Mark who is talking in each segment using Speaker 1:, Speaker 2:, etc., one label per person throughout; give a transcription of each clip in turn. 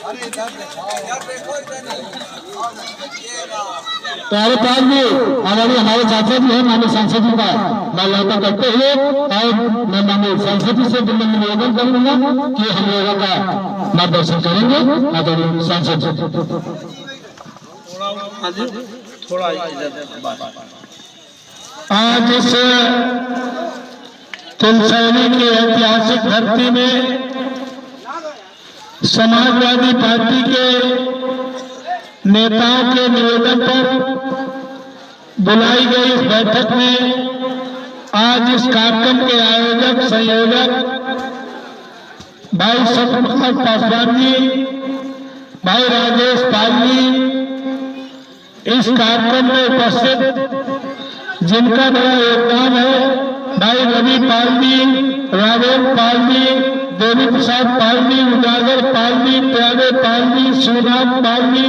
Speaker 1: प्यारे पाल जी हमारे चाचा जी है माननीय सांसद जी का माल्यार्पण करते हुए और मैं माननीय सांसद जी से निवेदन करूंगा कि हम लोगों का मार्गदर्शन करेंगे। आदरणीय सांसद
Speaker 2: थोड़ा
Speaker 1: आज इस तिलसैनी की ऐतिहासिक धरती में समाजवादी पार्टी के नेताओं के निवेदन पर बुलाई गई इस बैठक में आज इस कार्यक्रम के आयोजक संयोजक भाई सत्यप्रकाश पासवान जी, भाई राजेश पाल जी, इस कार्यक्रम में उपस्थित जिनका बड़ा योगदान है भाई रवि पाल जी, राजेश पाल जी, देवी प्रसाद पाल जी, उजागर पाल जी, प्यारे पाल जी, शिवराज पाल जी,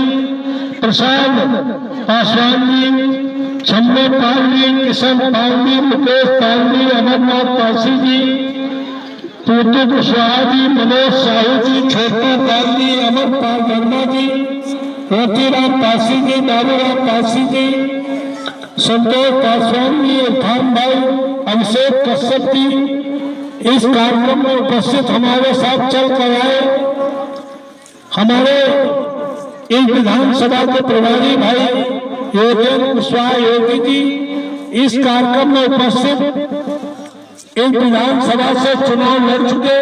Speaker 1: प्रसाद पासवान जी, छम्मे पाल जी, किशन पाल जी, मुकेश पाल जी, अमरनाथ पासी जी, टूटू कुशवाहा जी, मनोज साहू जी, छोटू पाल जी, अमर पाल वर्मा जी, रोटीराम पासी जी, बाबूराम पासी जी, संतोष पासवान जी, इरफान भाई, अभिषेक कश्यप जी इस कार्यक्रम में उपस्थित हमारे साथ चल कर आए। हमारे इस विधानसभा के प्रभारी भाई योगेंद्र कुशवाहा योगी जी इस कार्यक्रम में उपस्थित इस विधानसभा से चुनाव लड़ चुके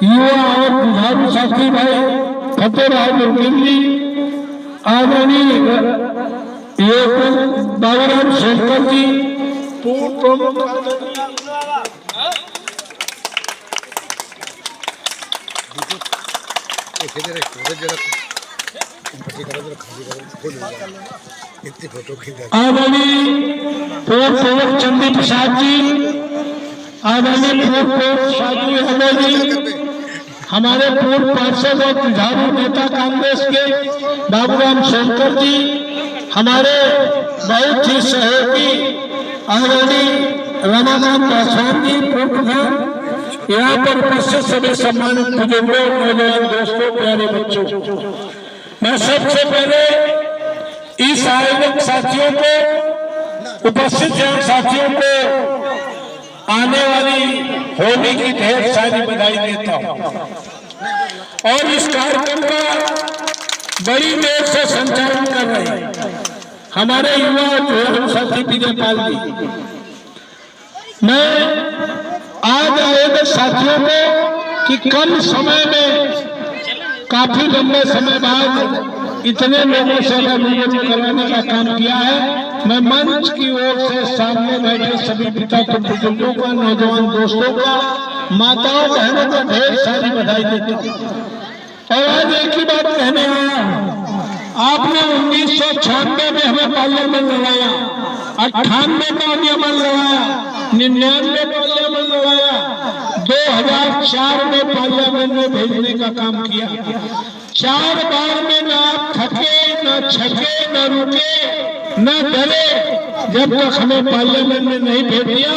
Speaker 1: युवा और जुझारू साथी भाई फतेहराव मुर्गिल जी, आदरणीय बाबूराम शेखर जी, पूर्व प्रमुख आदरणीय पूर्व प्रमुख चंदी प्रसाद जी, आदरणीय पूर्व प्रमुख साधु यादव जी, हमारे पूर्व पार्षद और जुझारू नेता कांग्रेस के बाबूराम शंकर जी, हमारे बहुत ही सहयोगी आदरणीय रमाकांत पासवान जी, पूर्व प्रधान, यहाँ पर उपस्थित सभी सम्मानित बुजुर्गों, नौजवान दोस्तों, प्यारे बच्चों, मैं सबसे पहले इस आयोजक साथियों को, उपस्थित जन साथियों को आने वाली होली की ढेर सारी बधाई देता हूँ और इस कार्यक्रम का बड़ी देर से संचालन कर रहे हैं हमारे युवा जो साथी विजय पाल जी। मैं आज आयोजक साथियों को कि कम समय में काफी लंबे समय बाद इतने लोगों से नियोजित कराने का काम किया है, मैं मंच की ओर से सामने बैठे सभी पिता को, बुजुर्गों का, नौजवान दोस्तों का, माताओं बहनों को ढेर सारी बधाई देता हूँ। और आज एक ही बात कहने आया हूँ, आपने 1996 में हमें पार्लियामेंट लगाया, 98 में पार्लियामेंट लगाया, 99 पार्लियामेंट लगाया, 2004 में पार्लियामेंट में भेजने का काम किया। 4 बार में न आप थके, न छके, न रुके, न डरे, जब तक हमें पार्लियामेंट में नहीं भेज दिया।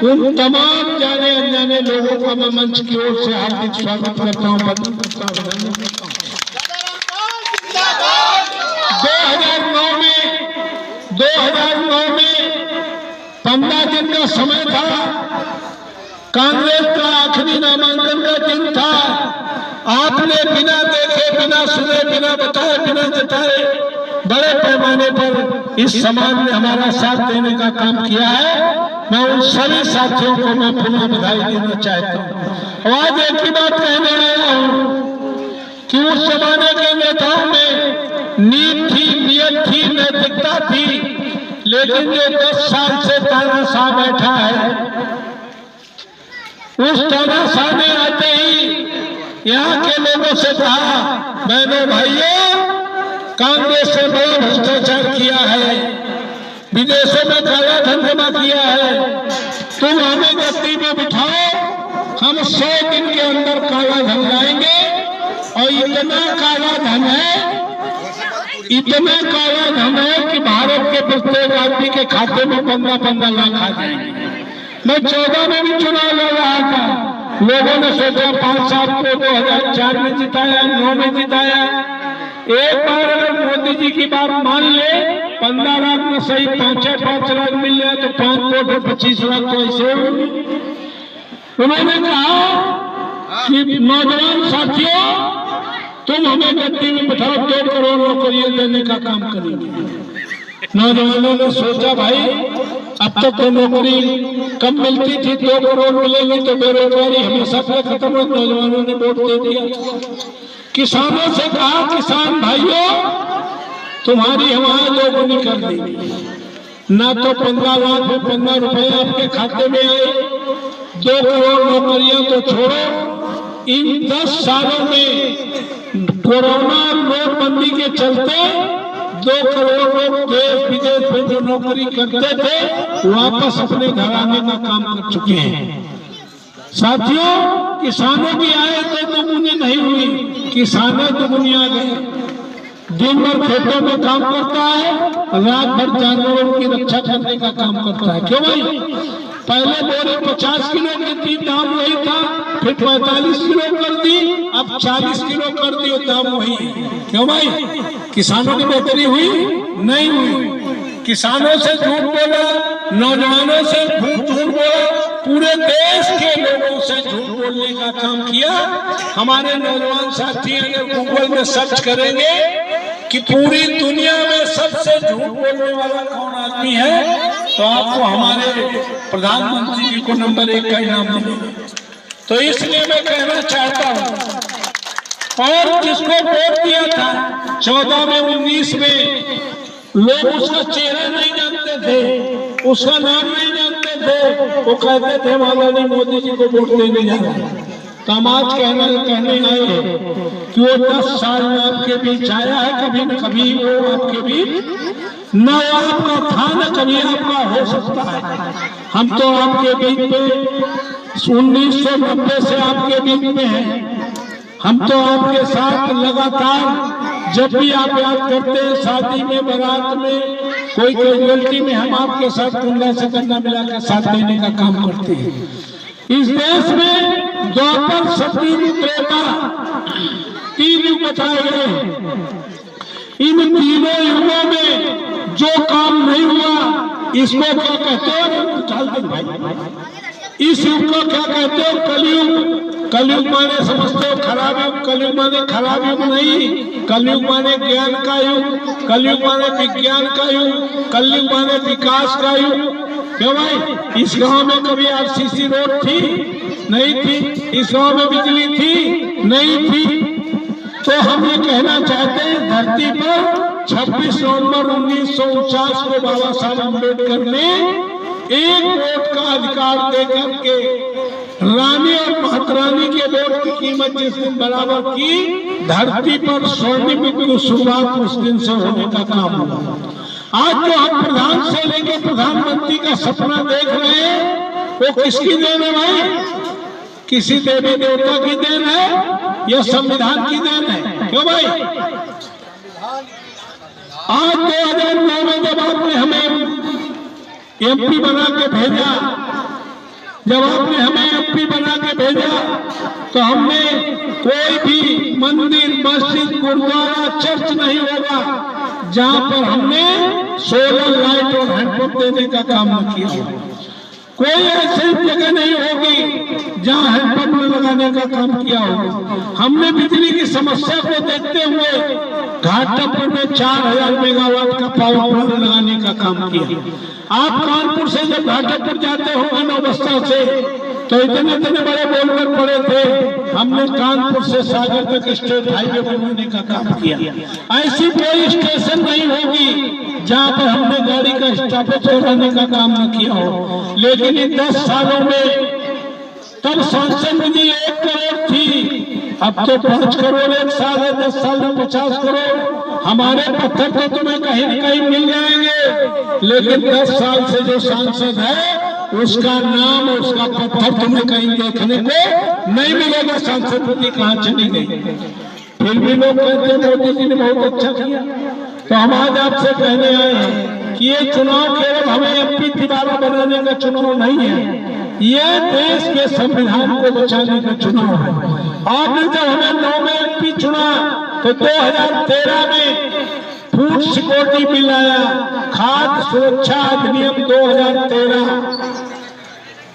Speaker 1: उन तमाम जाने अनजाने लोगों का मैं मंच की ओर से हार्दिक स्वागत करता हूँ, बंधन करता हूँ, अभिनंदन करता हूँ। 2009 में 15 दिन का समय था, कांग्रेस का आखिरी नामांकन का दिन था। आपने बिना देखे, बिना सुने, बिना बताए, बिना जताए बड़े पैमाने पर इस समाज में हमारा साथ देने का काम किया है। मैं उन सभी साथियों को मैं पुनः बधाई देना चाहता हूँ। आज एक ही बात कहने आया हूँ कि उस जमाने के नेताओं में नीत थी, नियत थी, नैतिकता थी, लेकिन जो 10 साल से तानाशाह बैठा है, उस तानाशाह ने आते ही यहाँ के लोगों से कहा, बहनों भाइयों, कांग्रेस से बड़ा भ्रष्टाचार किया है, विदेशों में काला धन जमा किया है, तुम हमें गद्दी में बिठाओ, हम 100 दिन के अंदर काला धन लाएंगे। और इतना काला धन है, इतना काला धन है कि भारत के प्रत्येक आदमी के खाते में 15-15 लाख आ जाएंगे। मैं 14 में भी चुनाव लड़ रहा था, लोगों ने सोचा 5 साल को 2004 में जिताया, 9 में जिताया। एक बार अगर मोदी जी की बात मान ले, 15 लाख में सही 5 लाख मिल जाए तो 5 वोट है 25 लाख तो ऐसे होगी। उन्होंने कहा कि नौजवान साथियों, तुम हमें गद्दी में बिठाओ, 2 करोड़ नौकरियां देने का काम करेंगे। नौजवानों ने सोचा भाई अब तक तो नौकरी कम मिलती थी, 2 करोड़ मिलेगी तो बेरोजगारी हमेशा से खत्म हो। नौजवानों ने वोट दे दिया। किसानों से कहा, किसान भाइयों तुम्हारी हमारी दोगुनी कर देंगे, ना तो 15 लाख में 15 रुपए आपके खाते में आए, 2 करोड़ नौकरियां तो छोड़ो, इन 10 सालों में कोरोना नोटबंदी के चलते 2 करोड़ लोग देश विदेश में जो नौकरी करते थे वापस अपने घर आने का काम कर चुके हैं। साथियों, किसानों की आय तो दुगुनी नहीं हुई, किसानों दुगुनी आ गए। दिन भर खेतों में काम करता है, रात भर जानवरों की रक्षा करने का काम करता है। क्यों भाई? पहले बोरे 50 किलो की थी, दाम वही था, फिर 45 किलो कर दी, अब 40 किलो कर दी, दाम वही। क्यों भाई? किसानों की बेहतरी हुई? नहीं हुई। किसानों से झूठ बोला, नौजवानों से झूठ बोला, पूरे देश के लोगों से झूठ बोलने का काम किया। हमारे नौजवान साथी अगर गूगल में सर्च करेंगे कि पूरी दुनिया में सबसे झूठ बोलने वाला कौन आदमी है, तो आपको हमारे प्रधानमंत्री जी को नंबर 1 का इनाम मिलेगा। तो इसलिए मैं कहना चाहता हूँ, और जिसको वोट दिया था 14 में 19 में, लोग उसका चेहरा नहीं जानते थे, उसका नाम नहीं जानते थे, वो कहते थे माननीय मोदी जी को वोट देने जा रहे हैं। तो हम आज कहने आए कि वो 10 साल में आपके बीच आया है, कभी न कभी वो आपके बीच न आपका था, न कभी आपका हो सकता है। हम तो आपके बीच में 1990 से आपके बीच में हैं। हम तो आपके साथ लगातार, जब भी आप याद करते हैं, शादी में, बारात में, कोई कैजुअलिटी में, हम आपके साथ कंधा से कंधा मिला के साथ देने का काम करते हैं। इस देश में द्वापर, सतयुग, त्रेता 3 युग बताए गए। इन तीनों युगों में जो काम नहीं हुआ, इसको क्या कहते हो? इस युग को क्या कहते हो? कलयुग। कलयुग माने समझते हो खराब युग? कलयुग माने खराब युग नहीं, कलयुग माने ज्ञान का युग, कलयुग माने विज्ञान का युग, कलयुग माने विकास का युग। क्यों भाई? इस गांव में कभी आरसीसी रोड थी? नहीं थी। इस गांव में बिजली थी? नहीं थी। तो हम ये कहना चाहते हैं, धरती पर 26 नवंबर 1949 को बाबा साहब अम्बेडकर ने 1 वोट का अधिकार देकर के रानी और महारानी के वोट की कीमत जिस दिन बराबर की, धरती पर स्वर्णिम युग की शुरुआत उस दिन से होने का काम हुआ। आज जो हम प्रधान से लेके प्रधानमंत्री का सपना देख रहे हैं, वो किसकी देन है भाई? किसी देवी देवता की देन है या संविधान की देन है? क्यों भाई? आज 2009 में जब आपने हमें एमपी बना के भेजा, जब आपने हमें एमपी बना के भेजा, तो हमने कोई भी मंदिर, मस्जिद, गुरुद्वारा, चर्च नहीं होगा जहां पर हमने सोलर लाइट और हैंडपंप देने का काम न किया। कोई ऐसी जगह नहीं होगी जहां हैंडपंप लगाने का काम किया होगा। हमने बिजली की समस्या को देखते हुए घाटमपुर में 4000 मेगावाट का पावर प्लांट लगाने का काम किया। आप कानपुर से जब घाटमपुर जाते हो अवस्था से, तो इतने बड़े बोलकर पड़े थे, हमने कानपुर से सागर तक स्टेट हाईवे बनाने का काम किया। ऐसी कोई स्टेशन नहीं होगी जहां पर हमने गाड़ी का स्टॉपेज कराने का काम न किया हो। लेकिन इन 10 सालों में, तब सांसद निधि 1 करोड़ थी, अब तो 5 करोड़ 1 साल है, 10 साल में 50 करोड़। हमारे पत्थर तो तुम्हें कहीं न कहीं मिल जाएंगे, लेकिन 10 साल से जो सांसद है उसका नाम, उसका पत्थर तुम्हें कहीं देखने को नहीं मिलेगा। सांसद निधि कहाँ चली गई? फिर भी लोग कहते हैं मोदी जी ने बहुत अच्छा किया। तो हम आज आपसे कहने आए हैं कि ये चुनाव केवल हमें एमपी दोबारा बनाने का चुनाव नहीं है, ये देश के संविधान को बचाने का चुनाव है। आपने जब हमें 9 में एमपी चुना तो 2013 में फूड सिक्योरिटी बिल आया, खाद्य सुरक्षा अधिनियम 2013।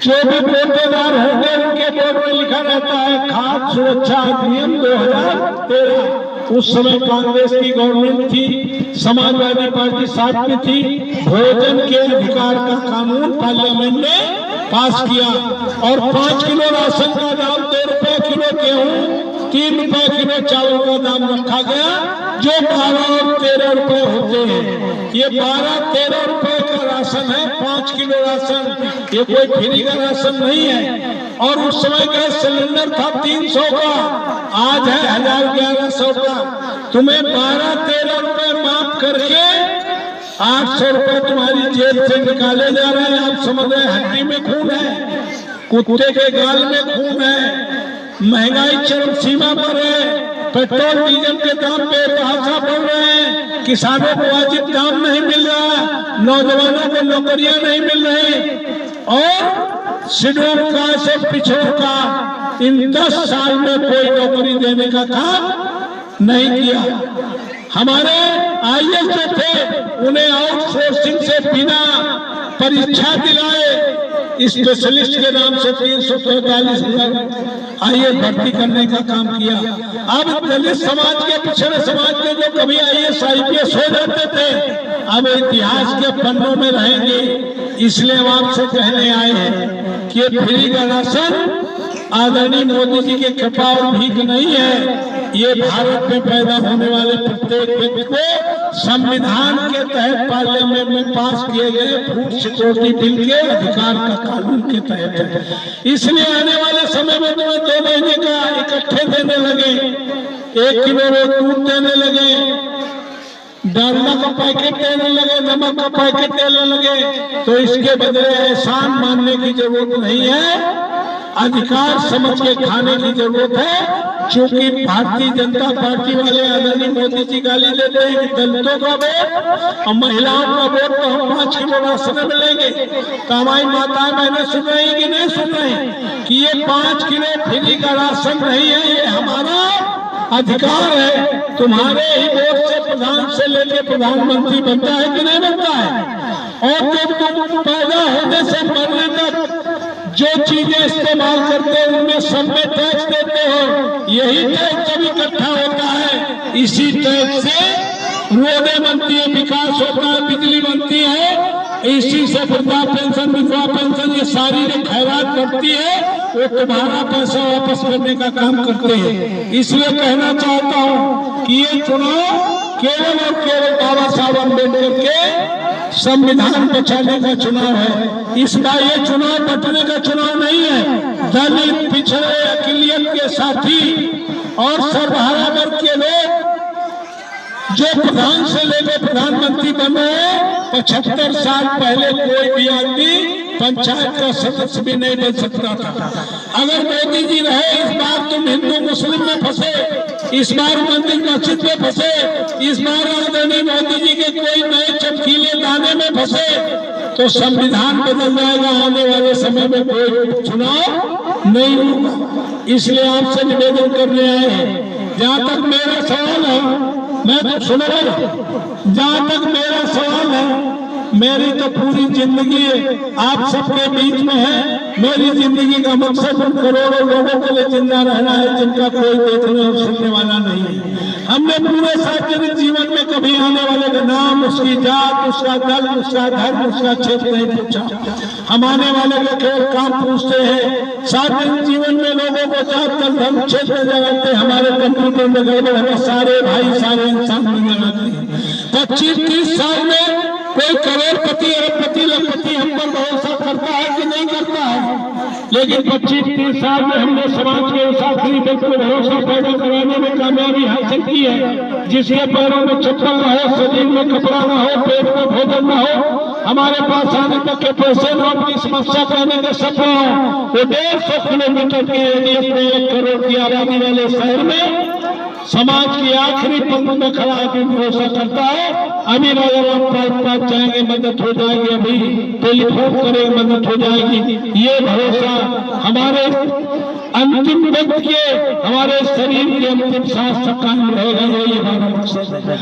Speaker 1: जो भी कोटेदार होंगे उनके बोर्ड में लिखा रहता है खाद्य सुरक्षा अधिनियम 2013। उस समय कांग्रेस की गवर्नमेंट थी, समाजवादी पार्टी साथ में थी। भोजन के अधिकार का कानून पार्लियामेंट ने पास किया और 5 किलो राशन का दाम 2 रुपए किलो गेहूं, 3 रुपए किलो चावल का दाम रखा गया, जो 12 और 13 रुपए होते हैं। ये 12-13 रुपए का राशन है, 5 किलो राशन, ये कोई फ्री का राशन नहीं है। और उस समय गैस सिलेंडर था 300 का, आज है 1100 का। तुम्हें 12-13 रुपए माफ करके 800 रुपए तुम्हारी जेब से निकाले जा रहे हैं। आप समझ रहे हैं हड्डी में खून है, कुत्ते के गाल में खून है। महंगाई चरम सीमा पर है, पेट्रोल डीजल के दाम बेतहाशा बढ़ रहे हैं, किसानों को वाजिब दाम नहीं मिल रहा, नौजवानों को नौकरियां नहीं मिल रही। और शेड्यूल कास्ट और पिछड़ों का इन 10 साल में कोई नौकरी देने का काम नहीं किया। हमारे आईएएस जो थे उन्हें आउटसोर्सिंग से बिना परीक्षा दिलाए स्पेशलिस्ट के नाम से 343,000 आईएएस भर्ती करने का काम किया। अब दलित समाज के, पिछड़े समाज के जो कभी आईएएस आईपीएस हो जाते थे, अब इतिहास के पन्नों में रहेंगे। इसलिए हम आपसे कहने आए हैं कि ये फ्री का राशन आदरणीय मोदी जी की कृपा और भीख नहीं है। ये भारत में पैदा होने वाले प्रत्येक व्यक्ति को संविधान के तहत पार्लियामेंट में पास किए गए फूड सिक्योरिटी बिल के अधिकार का कानून के तहत है। इसलिए आने वाले समय में तुम्हें 2 महीने का इकट्ठे देने लगे, 1 किलो दूध देने लगे, डालडा का पैकेट देने लगे, नमक का पैकेट देने लगे, तो इसके बदले एहसान मानने की जरूरत नहीं है, अधिकार समझ के खाने की जरूरत है। क्योंकि भारतीय जनता पार्टी वाले आदरणीय मोदी जी गाली देते हैं कि दलितों का वोट और महिलाओं का वोट तो हम 5 किलो राशन मिलेंगे। तो हमारी माताएं बहनें सुन रही कि नहीं सुन रही कि ये 5 किलो फ्री का राशन नहीं है, ये हमारा अधिकार है। तुम्हारे ही वोट से प्रधान से लेके प्रधानमंत्री बनता है कि नहीं बनता है। और जब तुम पैदा होने से मरने तक जो चीजें इस्तेमाल करते हो उनमें सब में टैक्स देते हो। यही टैक्स जब इकट्ठा होता है, इसी टैक्स से रोडें बनती है, विकास होता है, बिजली बनती है, इसी से वृद्धा पेंशन, विधवा पेंशन, ये सारी जो खैरात करती है वो तुम्हारा पैसा वापस करने का काम करते हैं। इसलिए कहना चाहता हूँ कि ये चुनाव केवल और केवल बाबा साहब अम्बेडकर के संविधान बचाने का चुनाव है। इस बार ये चुनाव बटने का चुनाव नहीं है। दलित, पिछड़े, अकिलियत के साथी और सर्वहारा वर्ग के लोग जो प्रधान से लेकर प्रधानमंत्री बने, 75 साल पहले कोई भी आदमी पंचायत का सदस्य भी नहीं बन सकता था। अगर मोदी जी रहे, इस बार तुम हिंदू मुस्लिम में फंसे, इस बार मंदिर मस्जिद में फंसे, इस बार आदरणीय मोदी जी के कोई नए चमकीले दाने में फंसे, तो संविधान बदल जाएगा। आने वाले समय में कोई चुनाव नहीं होगा। इसलिए आपसे निवेदन करने आए हैं। जहाँ तक मेरा सवाल है, मैं तो सुन रहा हूं, जहाँ तक मेरा सवाल है, मेरी तो पूरी जिंदगी आप सबके बीच में है। मेरी जिंदगी का मकसद उन करोड़ों लोगों के लिए जिंदा रहना है जिनका कोई देखने और सुनने वाला नहीं है। हमने पूरे सार्वजनिक जीवन में कभी आने वाले का नाम, उसकी जात, उसका दल, उसका धर्म, उसका क्षेत्र नहीं पूछा। हम आने वाले का केवल काम पूछते हैं। सार्वजनिक जीवन में लोगों को जात, दल, धर्म, क्षेत्र लगाते, हमारे कंप्यूटर में गड़बड़ है, सारे भाई सारे इंसान नहीं लगाते हैं। 25-30 साल में कोई करोड़पति, अरबपति, लखपति हम पर भरोसा करता है कि नहीं करता है। लेकिन 25-30 साल में हमने समाज के उस आखिरी व्यक्ति को भरोसा पैदा कराने में कामयाबी हासिल की है, जिसके पैरों में चप्पल न हो, शरीर में कपड़ा न हो, पेट में भोजन न हो, हमारे पास आने तक के पैसे न हो, अपनी समस्या कहने के सफल हो। वो 150 किलोमीटर के एरिया में 1 करोड़ की आबादी वाले शहर में समाज की आखिरी पंक्ति में खड़ा आदमी भरोसा करता है। अभी पास जाएंगे मदद हो जाएगी, अभी टेलीफोन करेंगे मदद हो जाएगी। ये भरोसा हमारे अंतिम वक्त के, हमारे शरीर के अंतिम सांस तक कायम रहेगा। ये हमारा मकसद है।